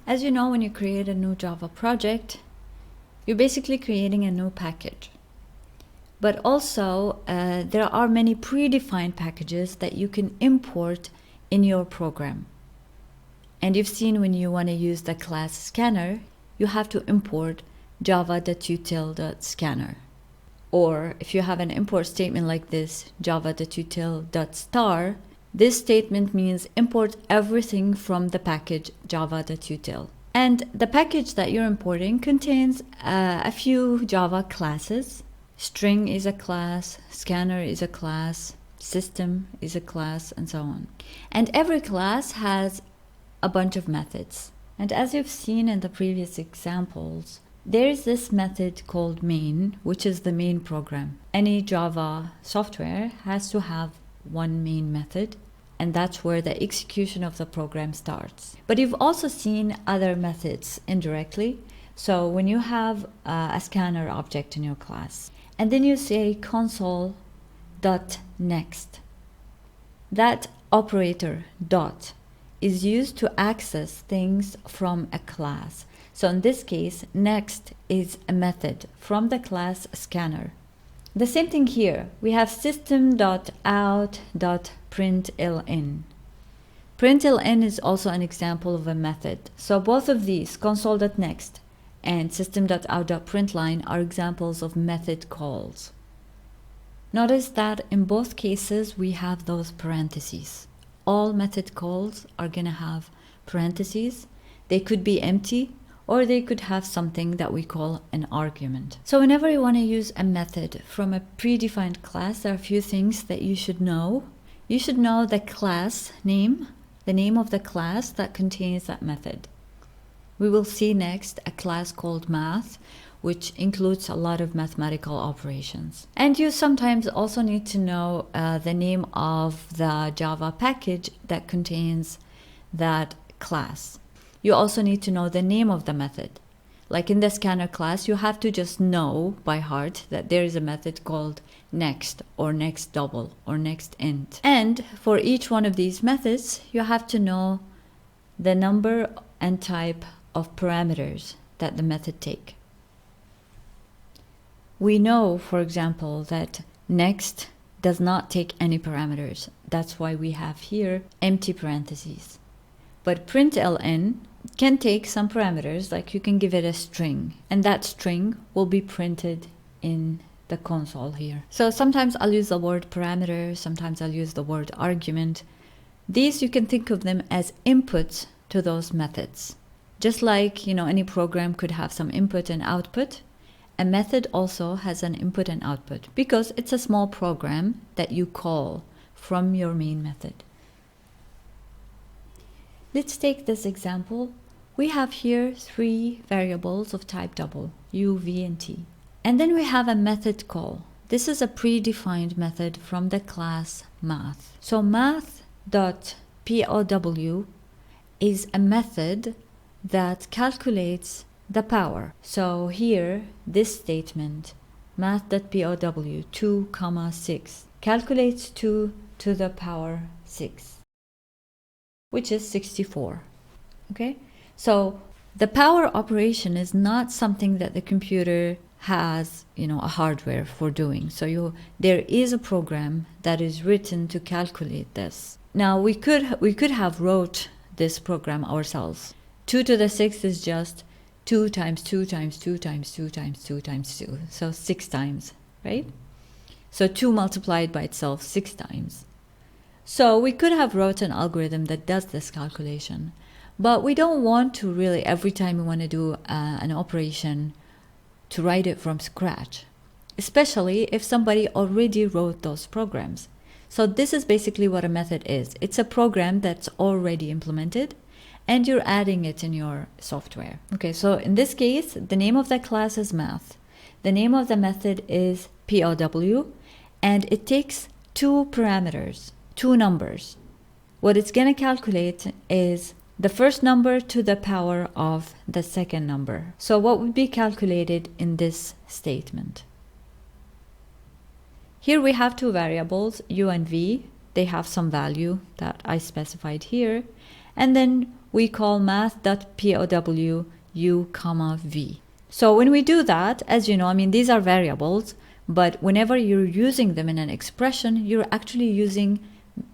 As you know, when you create a new Java project, you're basically creating a new package. But also, there are many predefined packages that you can import in your program. And you've seen when you want to use the class scanner, you have to import java.util.scanner. Or if you have an import statement like this, java.util.star, this statement means import everything from the package java.util. And the package that you're importing contains a few Java classes. String is a class, scanner is a class, system is a class, and so on. And every class has a bunch of methods. And as you've seen in the previous examples, there is this method called main, which is the main program. Any Java software has to have one main method, and that's where the execution of the program starts. But you've also seen other methods indirectly. So when you have a scanner object in your class, and then you say console.next, that operator dot is used to access things from a class. So in this case, next is a method from the class scanner. The same thing here. We have system.out.println. Println is also an example of a method. So both of these, console.next and system.out.println, are examples of method calls. Notice that in both cases we have those parentheses. All method calls are going to have parentheses. They could be empty, or they could have something that we call an argument. So whenever you want to use a method from a predefined class, there are a few things that you should know. You should know the class name, the name of the class that contains that method. We will see next a class called math, which includes a lot of mathematical operations. And you sometimes also need to know the name of the Java package that contains that class. You also need to know the name of the method. Like in the scanner class, you have to just know by heart that there is a method called next, or next double, or next int. And for each one of these methods, you have to know the number and type of parameters that the method take. We know, for example, that next does not take any parameters. That's why we have here empty parentheses. But println can take some parameters, like you can give it a string, and that string will be printed in the console here. So sometimes I'll use the word parameter, sometimes I'll use the word argument. These, you can think of them as inputs to those methods. Just like, any program could have some input and output, a method also has an input and output, because it's a small program that you call from your main method. Let's take this example. We have here 3 variables of type double, u, v, and t. And then we have a method call. This is a predefined method from the class math. So math.pow is a method that calculates the power. So here, this statement, math.pow 2, 6, calculates 2 to the power 6, which is 64. Okay, so the power operation is not something that the computer has, a hardware for doing. So there is a program that is written to calculate this. Now we could have wrote this program ourselves. 2 to the 6 is just 2 times 2 times 2 times 2 times 2 times 2. So 6 times, right? So 2 multiplied by itself 6 times. So we could have wrote an algorithm that does this calculation, but we don't want to really, every time we want to do an operation, to write it from scratch, especially if somebody already wrote those programs. So this is basically what a method is. It's a program that's already implemented, and you're adding it in your software. Okay, so in this case, the name of the class is math. The name of the method is POW, and it takes 2 parameters, 2 numbers. What it's going to calculate is the first number to the power of the second number. So what would be calculated in this statement? Here we have 2 variables, u and v. They have some value that I specified here. And then we call math.pow u comma v. So when we do that, as you know, I mean, these are variables, but whenever you're using them in an expression, you're actually using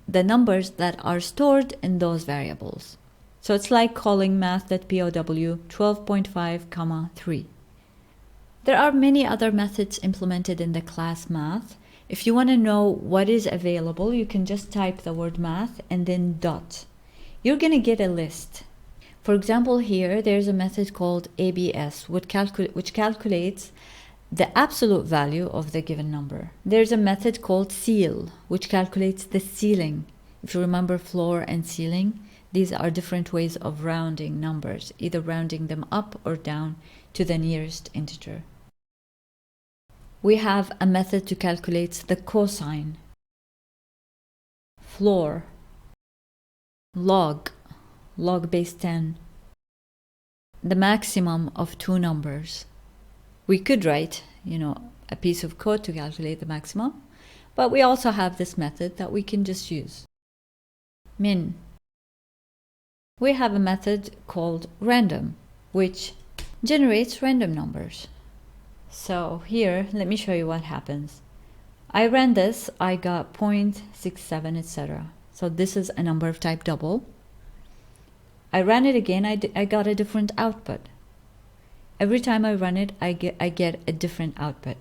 the numbers that are stored in those variables. So it's like calling math.pow 12.5 comma 3. There are many other methods implemented in the class math. If you want to know what is available, you can just type the word math and then dot. You're going to get a list. For example, here there's a method called ABS, which calculates the absolute value of the given number. There's a method called ceil, which calculates the ceiling. If you remember floor and ceiling, these are different ways of rounding numbers, either rounding them up or down to the nearest integer. We have a method to calculate the cosine, floor, log base 10, the maximum of two numbers. We could write, a piece of code to calculate the maximum, but we also have this method that we can just use. Min. We have a method called random, which generates random numbers. So here, let me show you what happens. I ran this, I got 0.67, etc. So this is a number of type double. I ran it again, I got a different output. Every time I run it, I get a different output.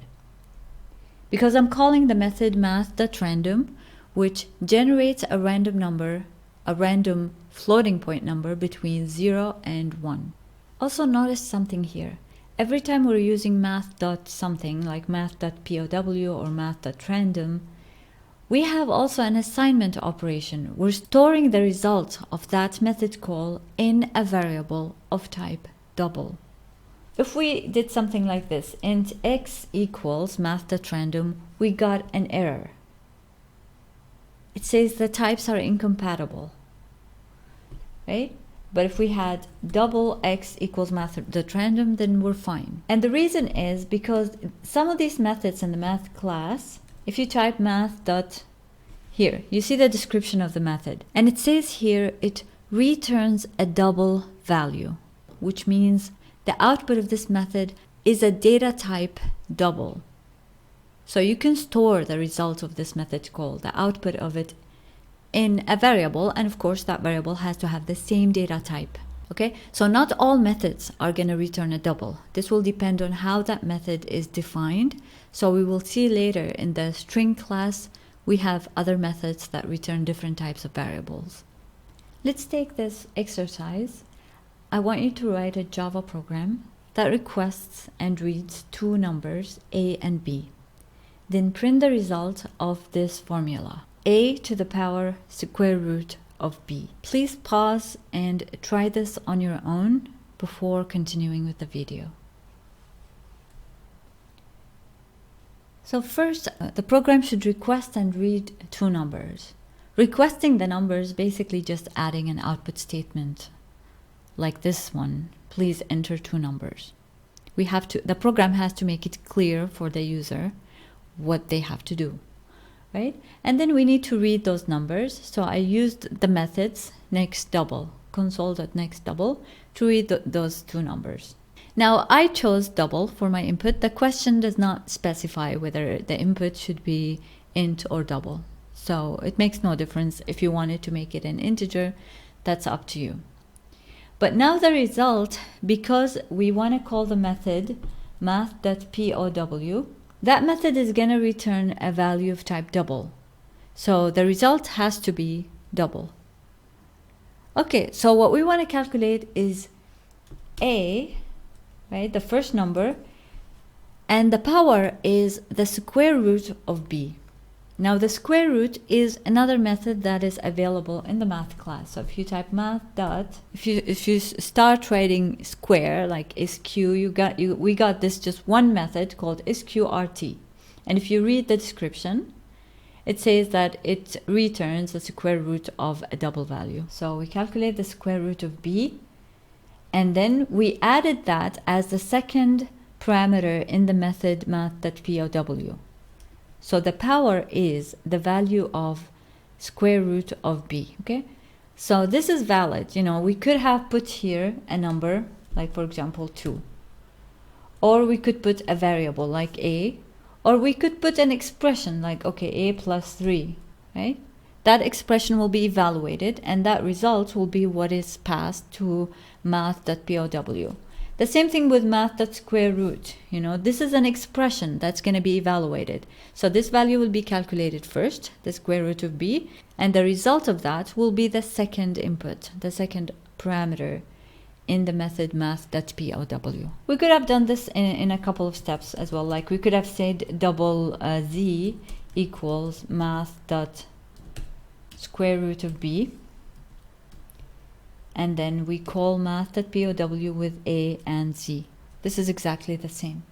Because I'm calling the method math.random, which generates a random number, a random floating point number between 0 and 1. Also notice something here. Every time we're using math.something like math.pow or math.random, we have also an assignment operation. We're storing the result of that method call in a variable of type double. If we did something like this, int x equals math.random, we got an error. It says the types are incompatible, right? But if we had double x equals math.random, then we're fine. And the reason is because some of these methods in the math class, if you type here, you see the description of the method. And it says here, it returns a double value, which means the output of this method is a data type double. So you can store the result of this method call, the output of it, in a variable, and of course that variable has to have the same data type. Okay, so not all methods are going to return a double. This will depend on how that method is defined. So we will see later in the string class, we have other methods that return different types of variables. Let's take this exercise. I want you to write a Java program that requests and reads two numbers, a and b. Then print the result of this formula, a to the power square root of b. Please pause and try this on your own before continuing with the video. So first, the program should request and read two numbers. Requesting the numbers, basically just adding an output statement like this one, please enter two numbers. The program has to make it clear for the user what they have to do, right? And then we need to read those numbers. So I used the methods next double, console.next double, to read those two numbers. Now I chose double for my input. The question does not specify whether the input should be int or double. So it makes no difference. If you wanted to make it an integer, that's up to you. But now the result, because we want to call the method math.pow, that method is going to return a value of type double. So the result has to be double. Okay, so what we want to calculate is a, right, the first number, and the power is the square root of b. Now the square root is another method that is available in the math class. So if you type if you start writing square like sq, we got this just one method called sqrt. And if you read the description, it says that it returns the square root of a double value. So we calculate the square root of b, and then we added that as the second parameter in the method math.pow. So the power is the value of square root of b, okay? So this is valid. You know, we could have put here a number, like for example 2. Or we could put a variable like a, or we could put an expression like, okay, a plus 3, right? That expression will be evaluated, and that result will be what is passed to math.pow. The same thing with math.square root. You know, this is an expression that's going to be evaluated. So this value will be calculated first, the square root of b, and the result of that will be the second input, the second parameter in the method math.pow. We could have done this in a couple of steps as well. Like we could have said double z equals math.square root of b, and then we call math.pow with a and z. This is exactly the same.